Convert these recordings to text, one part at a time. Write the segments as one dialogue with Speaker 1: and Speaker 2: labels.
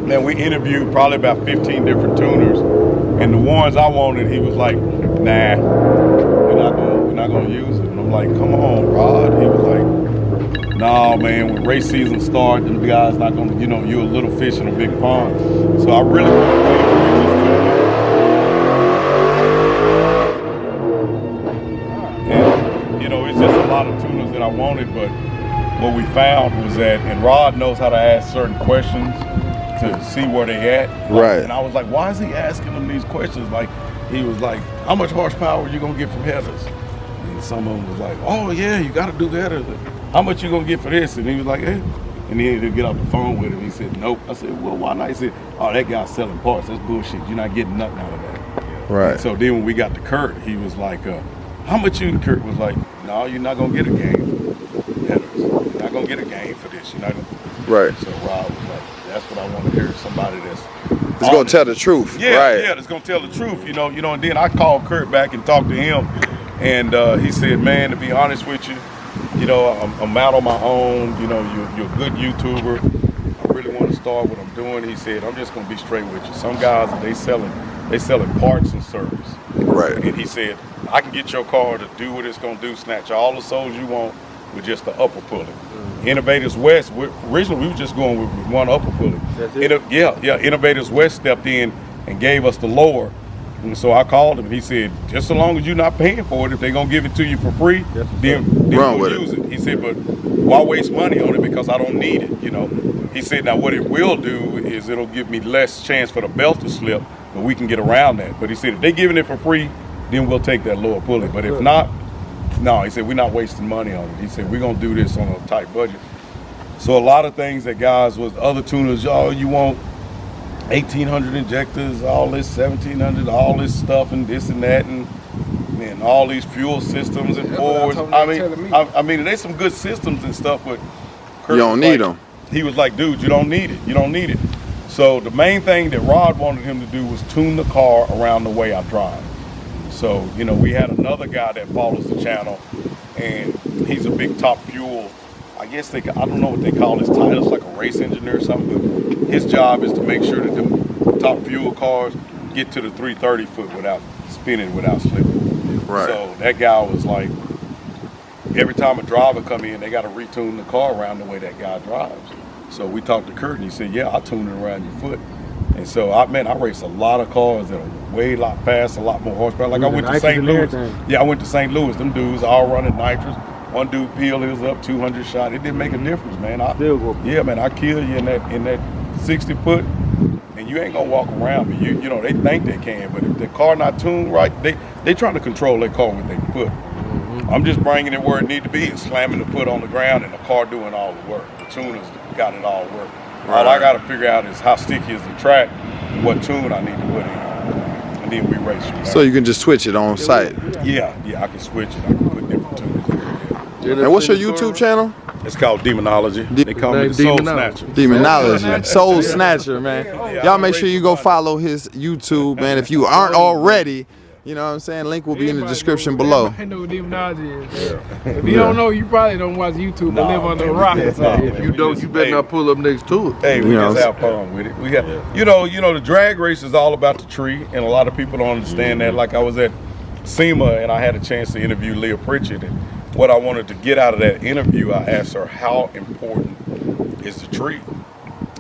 Speaker 1: Man, we interviewed probably about 15 different tuners, and the ones I wanted, he was like, nah, we're not gonna use it. And I'm like, come on, Rod. He was like, nah, man, when race season starts, them guys not gonna, you know, you're a little fish in a big pond. So I really and, you know, it's just a lot of tuners that I wanted, but what we found was that, and Rod knows how to ask certain questions to see where they at.
Speaker 2: Right.
Speaker 1: And I was like, why is he asking them these questions? Like, he was like, how much horsepower are you gonna get from headers? And some of them was like, oh yeah, you gotta do the headers. How much you gonna get for this? And he was like, eh. And then he'd get off the phone with him. He said, nope. I said, well, why not? He said, oh, that guy's selling parts. That's bullshit. You're not getting nothing out of that.
Speaker 2: Right.
Speaker 1: And so then when we got to Kurt, he was like, how much you? Kurt was like, no, you're not gonna get a game for headers. You're not gonna get a game for this. You're not gonna.
Speaker 2: Right.
Speaker 1: So Rob was like, that's what I want to hear, somebody that's
Speaker 2: gonna tell the truth.
Speaker 1: Yeah,
Speaker 2: right.
Speaker 1: Yeah, that's gonna tell the truth, you know, and then I called Kurt back and talked to him, and he said, man, to be honest with you, you know, I'm out on my own, you know, you're a good YouTuber, I really want to start what I'm doing. He said, I'm just gonna be straight with you. Some guys, they selling parts and service.
Speaker 2: Right.
Speaker 1: And he said, I can get your car to do what it's gonna do, snatch all the souls you want with just the upper pulley. Innovators West, originally we were just going with one upper pulley.
Speaker 3: That's it?
Speaker 1: Yeah. Innovators West stepped in and gave us the lower. And so I called him and he said, just so long as you're not paying for it, if they're gonna give it to you for free, then we'll use it. He said, but why waste money on it, because I don't need it, you know. He said, now what it will do is it'll give me less chance for the belt to slip, but we can get around that. But he said, if they're giving it for free, then we'll take that lower pulley. But if not, no, he said, we're not wasting money on it. He said, we're gonna do this on a tight budget. So a lot of things that guys was other tuners, y'all, you want 1,800 injectors, all this 1,700, all this stuff and this and that, and all these fuel systems and forwards. I mean, there's some good systems and stuff, but Kurt,
Speaker 2: you don't need them.
Speaker 1: He was like, dude, you don't need it. You don't need it. So the main thing that Rod wanted him to do was tune the car around the way I drive. So, you know, we had another guy that follows the channel, and he's a big Top Fuel. I guess I don't know what they call his title. It's like a race engineer or something. But his job is to make sure that the Top Fuel cars get to the 330 foot without spinning, without slipping.
Speaker 2: Right.
Speaker 1: So that guy was like, every time a driver come in, they got to retune the car around the way that guy drives. So we talked to Kurt, and he said, yeah, I'll tune it around your foot. And so, I race a lot of cars that are way a lot faster, a lot more horsepower. Like I went to St. Louis. Yeah, I went to St. Louis. Them dudes all running nitrous. One dude peeled his up 200 shot. It didn't make a difference, man. Yeah, man, I kill you in that 60 foot, and you ain't gonna walk around me. You know, they think they can, but if the car not tuned right, they trying to control their car with their foot. I'm just bringing it where it need to be and slamming the foot on the ground, and the car doing all the work. The tuners got it all working. All I got to figure out is how sticky is the track, and what tune I need to put in, and then we race.
Speaker 2: So you can just switch it on site.
Speaker 1: Yeah, I can switch it. I can put different tunes in.
Speaker 2: And what's your YouTube channel?
Speaker 1: It's called Demonology. They call me the Soul Snatcher.
Speaker 2: Demonology. Soul Snatcher, man. Y'all make sure you go follow his YouTube, man. If you aren't already, you know what I'm saying? Link will be in the description below.
Speaker 3: I know what Demonology is. If you don't know, you probably don't watch YouTube but live under a rock.
Speaker 4: If you don't, you better not pull up next to it.
Speaker 1: Hey, we just have fun with it. We got, you know, the drag race is all about the tree, and a lot of people don't understand that. Like I was at SEMA, and I had a chance to interview Leah Pritchett, and what I wanted to get out of that interview, I asked her, how important is the tree?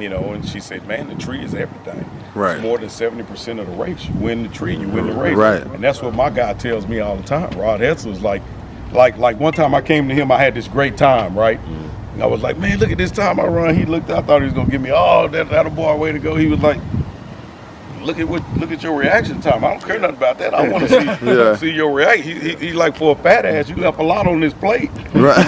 Speaker 1: You know, and she said, man, the tree is everything.
Speaker 2: Right.
Speaker 1: It's more than 70% of the race. You win the tree, you win the race.
Speaker 2: Right.
Speaker 1: And that's what my guy tells me all the time. Rod Hetzel's like one time I came to him, I had this great time, right? And I was like, man, look at this time I run. He looked, I thought he was gonna give me, oh, that a boy, way to go. He was like, look at your reaction time. I don't care nothing about that. I want to see your reaction. He like, for a fat ass, you left a lot on this plate.
Speaker 2: Right.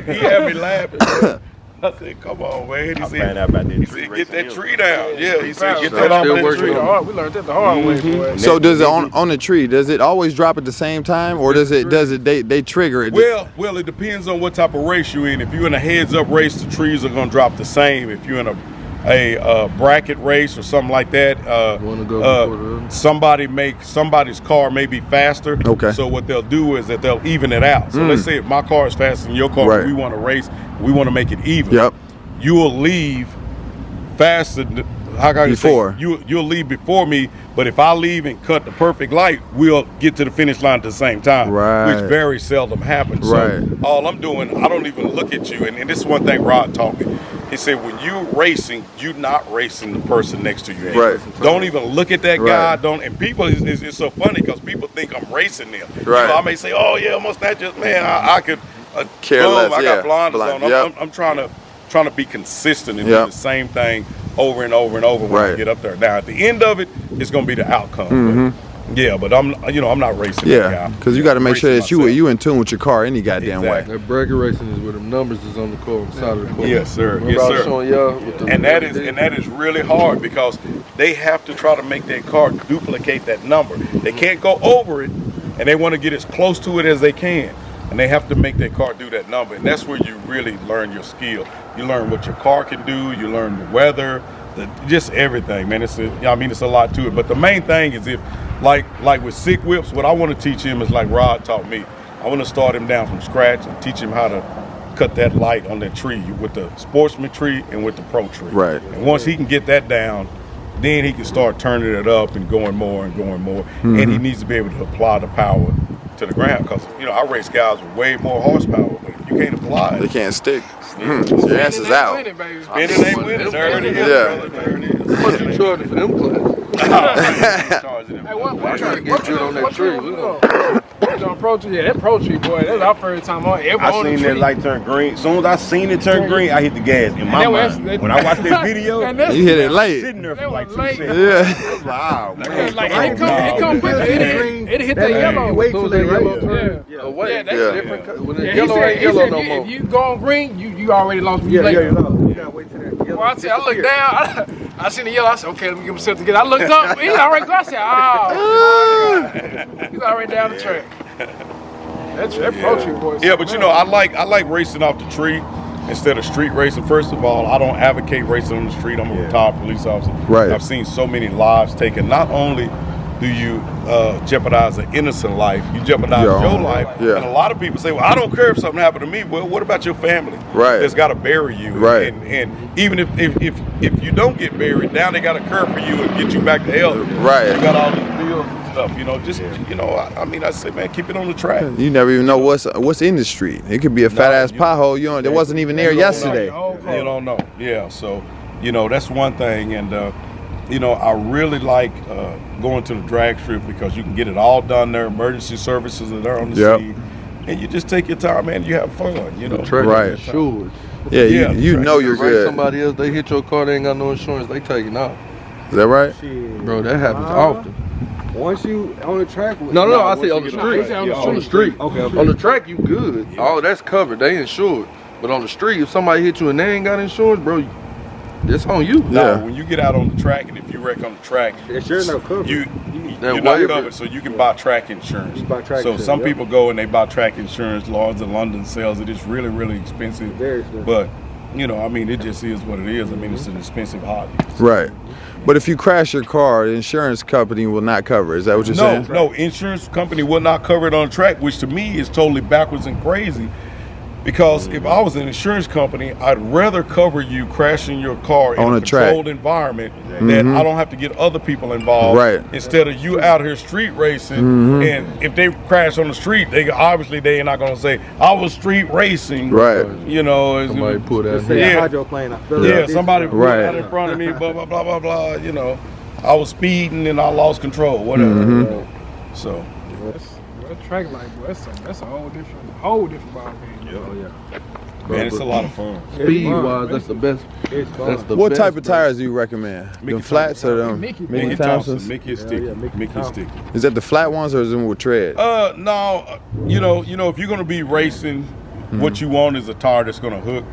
Speaker 1: He had me laughing. I said, come on, man. He said, get that tree down. Yeah, he said, get that off that tree.
Speaker 3: We learned that the hard way, boy.
Speaker 2: So does it on the tree, does it always drop at the same time, or does it they trigger it?
Speaker 1: Well, it depends on what type of race you're in. If you're in a heads-up race, the trees are gonna drop the same. If you're in a bracket race or something like that, somebody's car may be faster.
Speaker 2: Okay.
Speaker 1: So what they'll do is that they'll even it out. So let's say if my car is faster than your car, we want to race, we want to make it even.
Speaker 2: Yep.
Speaker 1: You will leave faster. How can I
Speaker 2: Before.
Speaker 1: say, you'll leave before me, but if I leave and cut the perfect light, we'll get to the finish line at the same time,
Speaker 2: Right.
Speaker 1: which very seldom happens.
Speaker 2: Right.
Speaker 1: So all I'm doing, I don't even look at you, and this is one thing Rod taught me. He said, when you're racing, you're not racing the person next to you.
Speaker 2: Right.
Speaker 1: Don't even look at that guy.
Speaker 2: Right.
Speaker 1: Don't. And people, it's so funny because people think I'm racing them.
Speaker 2: Right.
Speaker 1: You know, I may say, oh yeah, almost not just man. I could
Speaker 2: Care
Speaker 1: boom,
Speaker 2: less,
Speaker 1: I
Speaker 2: yeah.
Speaker 1: got blinders
Speaker 2: Blind,
Speaker 1: on.
Speaker 2: yep.
Speaker 1: I'm trying to be consistent and
Speaker 2: Yep.
Speaker 1: do the same thing over and over and over when I
Speaker 2: Right.
Speaker 1: get up there. Now at the end of it, it's gonna be the outcome.
Speaker 2: Mm-hmm.
Speaker 1: But I'm not racing that
Speaker 2: Yeah,
Speaker 1: guy.
Speaker 2: because you got to make sure that
Speaker 1: Racing
Speaker 2: you in tune with your car any goddamn
Speaker 1: Exactly.
Speaker 2: way.
Speaker 4: That bracket racing is where the numbers is on the car, on the side of the car.
Speaker 1: Yes, sir.
Speaker 4: Remember
Speaker 1: Yes,
Speaker 4: I was
Speaker 1: sir.
Speaker 4: showing y'all with the
Speaker 1: And that is really hard because they have to try to make their car duplicate that number. They can't go over it, and they want to get as close to it as they can. And they have to make their car do that number. And that's where you really learn your skill. You learn what your car can do. You learn the weather, just everything, man. It's a lot to it. But the main thing is like with Sikk Whips, what I want to teach him is like Rod taught me. I want to start him down from scratch and teach him how to cut that light on that tree with the sportsman tree and with the pro tree.
Speaker 2: Right.
Speaker 1: And once he can get that down, then he can start turning it up and going more and going more.
Speaker 2: Mm-hmm.
Speaker 1: And he needs to be able to apply the power to the ground because, I race guys with way more horsepower, but if you can't apply
Speaker 2: They
Speaker 1: it,
Speaker 2: can't stick. Your ass is out.
Speaker 3: Winning, baby.
Speaker 1: spinning ain't winning. There it is,
Speaker 2: Yeah.
Speaker 1: brother. There it is.
Speaker 4: What you charging for them class?
Speaker 3: Hey, what
Speaker 4: trying to get you on that tree.
Speaker 3: on Pro Tree? Yeah, that Pro Tree, boy, that's our first time on.
Speaker 5: I seen that light turn green. As soon as I seen it turn green, I hit the gas. In my mind, when I watched that video,
Speaker 2: You hit it late.
Speaker 5: sitting there
Speaker 3: That
Speaker 5: for
Speaker 3: was
Speaker 5: like 2
Speaker 3: late.
Speaker 5: seconds.
Speaker 2: Yeah.
Speaker 5: I was like, oh, man.
Speaker 3: Like, it come quick. It hit that yellow.
Speaker 4: Wait till that yellow
Speaker 3: Yeah.
Speaker 4: turn.
Speaker 3: Yeah.
Speaker 4: Oh, wait.
Speaker 3: Yeah, that's
Speaker 2: Yeah.
Speaker 4: Different co- when the
Speaker 3: Yeah,
Speaker 4: yellow ain't
Speaker 3: he
Speaker 4: yellow
Speaker 3: said
Speaker 4: no more.
Speaker 3: if you go on green, you already lost me.
Speaker 5: You
Speaker 3: later.
Speaker 5: gotta wait till that yellow.
Speaker 3: Well, I looked down. I seen the yellow. I said, okay, let me get myself together. I looked up. He's already gone. I said, oh, my God. He's already down the track. That's Pro Tree, boy.
Speaker 1: Yeah, but I like racing off the tree instead of street racing. First of all, I don't advocate racing on the street. I'm a retired police officer.
Speaker 2: Right.
Speaker 1: I've seen so many lives taken. Not only do you jeopardize an innocent life, you jeopardize
Speaker 2: Your
Speaker 1: your
Speaker 2: own
Speaker 1: life.
Speaker 2: life, yeah.
Speaker 1: And a lot of people say, well, I don't care if something happened to me. Well, what about your family?
Speaker 2: Right.
Speaker 1: That's got to bury you.
Speaker 2: Right.
Speaker 1: And even if you don't get buried, now they got to care for you and get you back to health.
Speaker 2: Right.
Speaker 1: You got all these bills and stuff. I say, man, keep it on the track.
Speaker 2: You never even know what's in the street. It could be a fat ass pothole. That wasn't even there yesterday.
Speaker 1: You don't know. Yeah. So, that's one thing. And, I really like going to the drag strip because you can get it all done there. Emergency services are there on the
Speaker 2: Yep.
Speaker 1: scene. And you just take your time, man. You have fun,
Speaker 4: Track
Speaker 2: Right.
Speaker 4: insured.
Speaker 2: Yeah,
Speaker 1: Yeah,
Speaker 2: you
Speaker 1: track
Speaker 2: know you're
Speaker 4: Right,
Speaker 2: good.
Speaker 4: somebody else, they hit your car, they ain't got no insurance, they taking off.
Speaker 2: Is that right?
Speaker 4: Bro, that happens often.
Speaker 5: Once you on the track.
Speaker 4: No, I say on the
Speaker 3: He
Speaker 4: street.
Speaker 3: said on the
Speaker 4: On the street.
Speaker 5: Okay.
Speaker 4: On the track, you good. All that's covered. They insured. But on the street, if somebody hit you and they ain't got insurance, bro, it's on you.
Speaker 1: Now,
Speaker 2: Yeah.
Speaker 1: when you get out on the track and if you wreck on the track,
Speaker 5: Insurance not covered.
Speaker 1: you're
Speaker 4: That
Speaker 1: not
Speaker 4: waiver.
Speaker 1: covered, so you can buy track insurance.
Speaker 5: You buy track
Speaker 1: so
Speaker 5: insurance,
Speaker 1: some
Speaker 5: yeah.
Speaker 1: people go and they buy track insurance. Lords of London sells it. It's really, really expensive.
Speaker 5: Very expensive.
Speaker 1: But, it just is what it is. It's an expensive hobby.
Speaker 2: Right. But if you crash your car, the insurance company will not cover. Is that what you're saying?
Speaker 1: No, insurance company will not cover it on track, which to me is totally backwards and crazy. Because if I was an insurance company, I'd rather cover you crashing your car in
Speaker 2: On
Speaker 1: a
Speaker 2: a track.
Speaker 1: controlled environment that I don't have to get other people involved.
Speaker 2: Right.
Speaker 1: Instead of you out here street racing, and if they crash on the street, they are not going to say I was street racing.
Speaker 2: Right.
Speaker 4: Somebody pull that.
Speaker 5: Say
Speaker 1: Yeah.
Speaker 5: a hydroplane. I fell
Speaker 1: Yeah,
Speaker 5: out.
Speaker 1: somebody pulled
Speaker 2: Right.
Speaker 1: out in front of me, blah blah blah blah blah. I was speeding and I lost control. Whatever. So.
Speaker 3: That track life, boy, that's a whole different ball game.
Speaker 1: Man, it's a lot of fun.
Speaker 4: Speed wise, that's the best.
Speaker 5: It's fun.
Speaker 4: That's the
Speaker 2: What
Speaker 4: best,
Speaker 2: type of
Speaker 4: bro.
Speaker 2: tires do you recommend? Them flats or them
Speaker 3: Mickey
Speaker 2: Mickey
Speaker 1: Thompson,
Speaker 2: Thompsons?
Speaker 1: Mickey is sticky.
Speaker 5: yeah, Mickey
Speaker 1: Mickey is
Speaker 5: Thompson.
Speaker 1: sticky.
Speaker 2: Is that the flat ones or is them with tread?
Speaker 1: No, if you're gonna be racing, what you want is a tire that's gonna hook.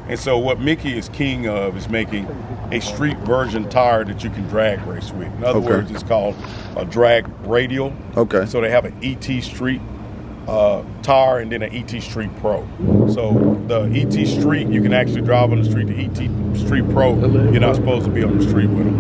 Speaker 1: And so what Mickey is king of is making a street version tire that you can drag race with. In other
Speaker 2: Okay.
Speaker 1: words, it's called a drag radial.
Speaker 2: Okay.
Speaker 1: So they have an ET Street tire and then an ET Street Pro. So the ET Street, you can actually drive on the street. The ET Street Pro, you're not supposed to be on the street with them.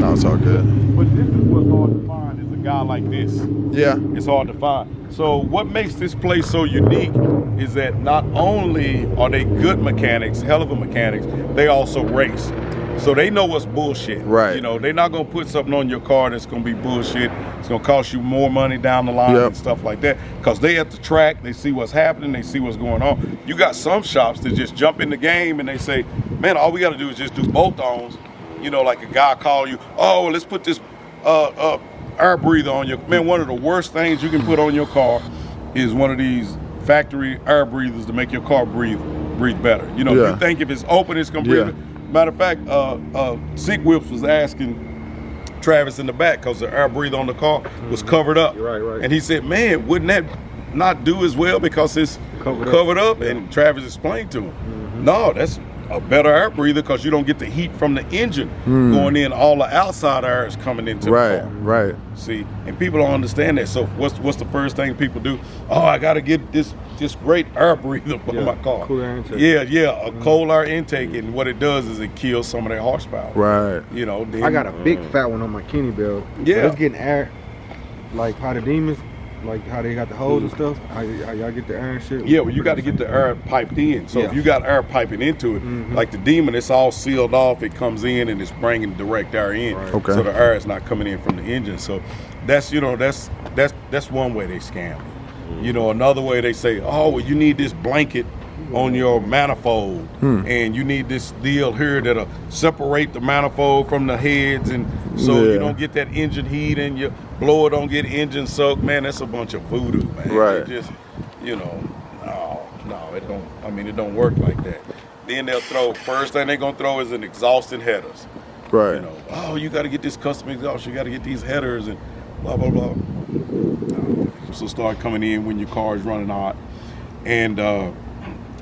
Speaker 2: No, it's all good.
Speaker 1: But this is what's hard to find is a guy like this.
Speaker 2: Yeah.
Speaker 1: It's hard to find. So what makes this place so unique is that not only are they good mechanics, hell of a mechanics, they also race. So they know what's bullshit.
Speaker 2: Right.
Speaker 1: You know, they're not gonna put something on your car that's gonna be bullshit. It's gonna cost you more money down the line and stuff like that. Cause they at the track, they see what's happening, they see what's going on. You got some shops that just jump in the game and they say, man, all we gotta do is just do bolt-ons. You know, like a guy call you, oh, well, let's put this air breather on your, man, one of the worst things you can put on your car is one of these factory air breathers to make your car breathe better. You know, you think if it's open, it's gonna breathe. Matter of fact, Sikk Whips was asking Travis in the back because the air breather on the car was covered up.
Speaker 5: Right.
Speaker 1: And he said, man, wouldn't that not do as well because it's covered up? And Travis explained to him, no, that's a better air breather because you don't get the heat from the engine going in. All the outside air is coming into the car.
Speaker 2: Right.
Speaker 1: See, and people don't understand that. So what's the first thing people do? Oh, I got to get this great air breather for my car.
Speaker 5: Cool air intake.
Speaker 1: A cold air intake, and what it does is it kills some of that horsepower.
Speaker 2: Right.
Speaker 1: You know, then,
Speaker 6: I got a big fat one on my Kenny belt.
Speaker 1: Yeah.
Speaker 6: So it's getting air, like how the demons, like how they got the hose and stuff. How y'all get the air and shit?
Speaker 1: Yeah, well, you got to get the air piped in. So if you got air piping into it, like the Demon, it's all sealed off. It comes in and it's bringing direct air in.
Speaker 6: Right.
Speaker 2: Okay.
Speaker 1: So the air is not coming in from the engine. So that's, you know, that's one way they scam. You know, another way they say, oh, well, you need this blanket on your manifold, and you need this deal here that'll separate the manifold from the heads, and so you don't get that engine heat and your blower don't get engine soaked. Man, that's a bunch of voodoo, man.
Speaker 2: Right.
Speaker 1: It just, you know, no, it don't. I mean, it don't work like that. Then they'll throw. First thing they're gonna throw is an exhaust and headers.
Speaker 2: Right.
Speaker 1: You know, oh, you got to get this custom exhaust. You got to get these headers and blah blah blah. So start coming in when your car is running hot, and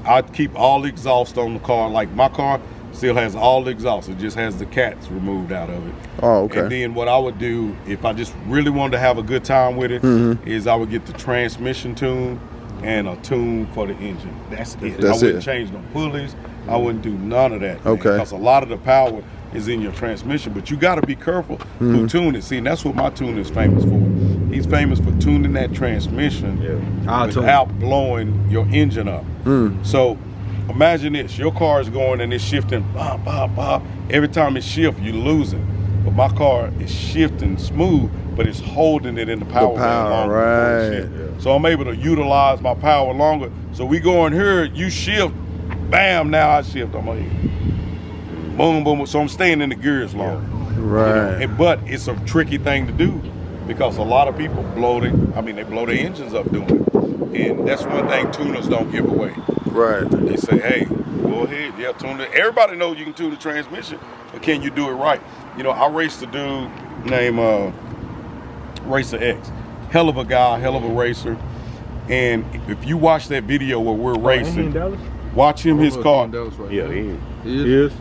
Speaker 1: I keep all the exhaust on the car. Like my car still has all the exhaust. It just has the cats removed out of it.
Speaker 2: Oh, okay.
Speaker 1: And then what I would do if I just really wanted to have a good time with it is I would get the transmission tune and a tune for the engine. That's it. I wouldn't change no pulleys. I wouldn't do none of that.
Speaker 2: Okay.
Speaker 1: Because a lot of the power is in your transmission, but you got to be careful who tune it. See, and that's what my tune is famous for. He's famous for tuning that transmission without blowing your engine up. So imagine this, your car is going and it's shifting, bop, bop, bop. Every time it shifts, you're losing. But my car is shifting smooth, but it's holding it in the power longer.
Speaker 2: Right.
Speaker 1: So I'm able to utilize my power longer. So we go in here, you shift, bam, now I shift, I'm like, boom, boom. So I'm staying in the gears longer.
Speaker 2: Right.
Speaker 1: You know? But it's a tricky thing to do because a lot of people blow their engines up doing it. And that's one thing tuners don't give away.
Speaker 2: Right.
Speaker 1: They say, hey, go ahead, tune it. Everybody knows you can tune the transmission, but can you do it right? You know, I raced a dude named Racer X. Hell of a guy, hell of a racer. And if you watch that video where we're racing, watch him, his car.
Speaker 5: Yeah, he
Speaker 4: is.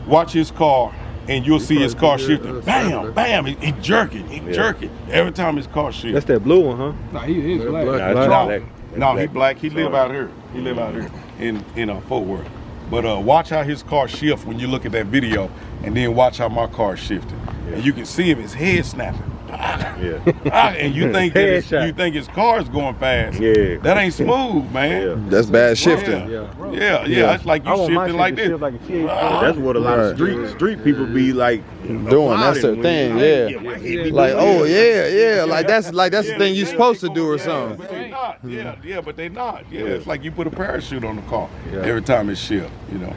Speaker 1: Watch his car, and you'll see his car shifting. Bam, bam, he jerking, jerking. Every time his car shifts.
Speaker 6: That's that blue one, huh?
Speaker 3: Nah, he is black.
Speaker 1: No, he black. He live out here. He live out here in Fort Worth. But watch how his car shift when you look at that video, and then watch how my car shifted. And you can see him, his head snapping. And you think his car is going fast.
Speaker 5: Yeah.
Speaker 1: That ain't smooth, man.
Speaker 2: That's bad shifting.
Speaker 1: Yeah. It's like you shifting like this.
Speaker 5: That's what a lot of street people be like
Speaker 2: doing. That's their thing. Like, oh yeah. Like that's the thing you're supposed to do or something.
Speaker 1: But they not. But they not. Yeah, it's like you put a parachute on the car every time it shifts. You know.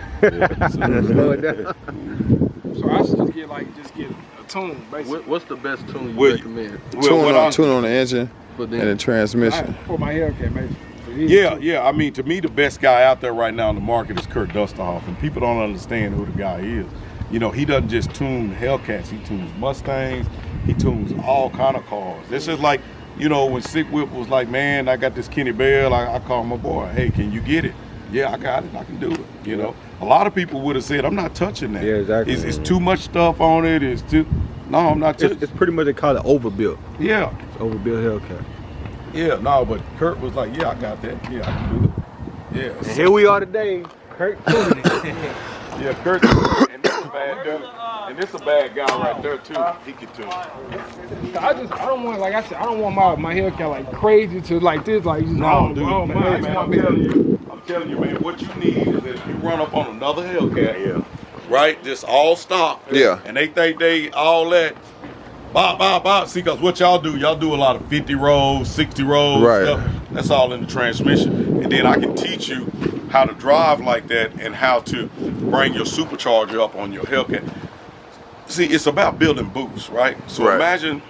Speaker 3: So I should just get a tune, basically.
Speaker 4: What's the best tune you recommend?
Speaker 2: Tune on the engine and the transmission.
Speaker 3: For my Hellcat, maybe.
Speaker 1: Yeah. I mean, to me, the best guy out there right now in the market is Kurt Dusterhoff, and people don't understand who the guy is. You know, he doesn't just tune Hellcats. He tunes Mustangs. He tunes all kind of cars. This is like, you know, when Sikk Whip was like, man, I got this Kenny Bell. I called my boy, hey, can you get it? Yeah, I got it. I can do it. You know, a lot of people would have said, I'm not touching that.
Speaker 6: Yeah, exactly.
Speaker 1: It's too much stuff on it. It's too. No, I'm not touching.
Speaker 6: It's pretty much they call it overbuilt.
Speaker 1: Yeah.
Speaker 6: It's overbuilt Hellcat.
Speaker 1: Yeah, no, but Kurt was like, yeah, I got that. Yeah, I can do it. Yeah.
Speaker 6: And here we are today. Kurt tuned it.
Speaker 1: Yeah, Kurt. And bad dude. And this a bad guy right there too. He can too.
Speaker 3: I don't want, like I said, I don't want my Hellcat like crazy to like this, like just,
Speaker 1: No, dude, man, I'm telling you, man, what you need is if you run up on another Hellcat, right? Just all stock.
Speaker 2: Yeah.
Speaker 1: And they think they all that. Bop. See, because what y'all do a lot of 50 rolls, 60 rolls.
Speaker 2: Right.
Speaker 1: Stuff. That's all in the transmission. And then I can teach you how to drive like that and how to bring your supercharger up on your Hellcat. See, it's about building boosts, right? So imagine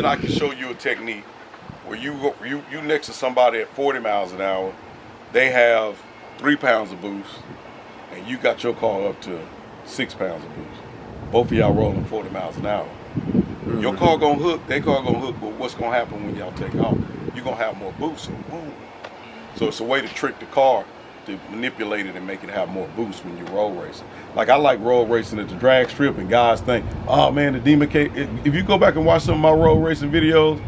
Speaker 1: I can show you a technique where you next to somebody at 40 miles an hour, they have 3 pounds of boost, and you got your car up to 6 pounds of boost. Both of y'all rolling 40 miles an hour. Your car gonna hook, their car gonna hook, but what's gonna happen when y'all take off? You're gonna have more boost, so boom. So it's a way to trick the car to manipulate it and make it have more boost when you're road racing. Like I like road racing at the drag strip, and guys think, oh man, the Demon K. If you go back and watch some of my road racing videos,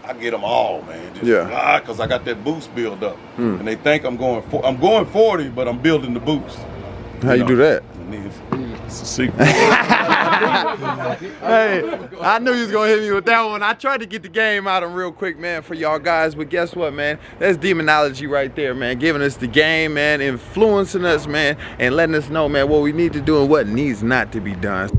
Speaker 1: I get them all, man. Just because I got that boost build up, and they think I'm going 40, but I'm building the boost.
Speaker 2: How you do that?
Speaker 1: It's a secret.
Speaker 2: Hey, I knew you was gonna hit me with that one. I tried to get the game out of him real quick, man, for y'all guys, but guess what, man? That's Demonology right there, man, giving us the game, man, influencing us, man, and letting us know, man, what we need to do and what needs not to be done.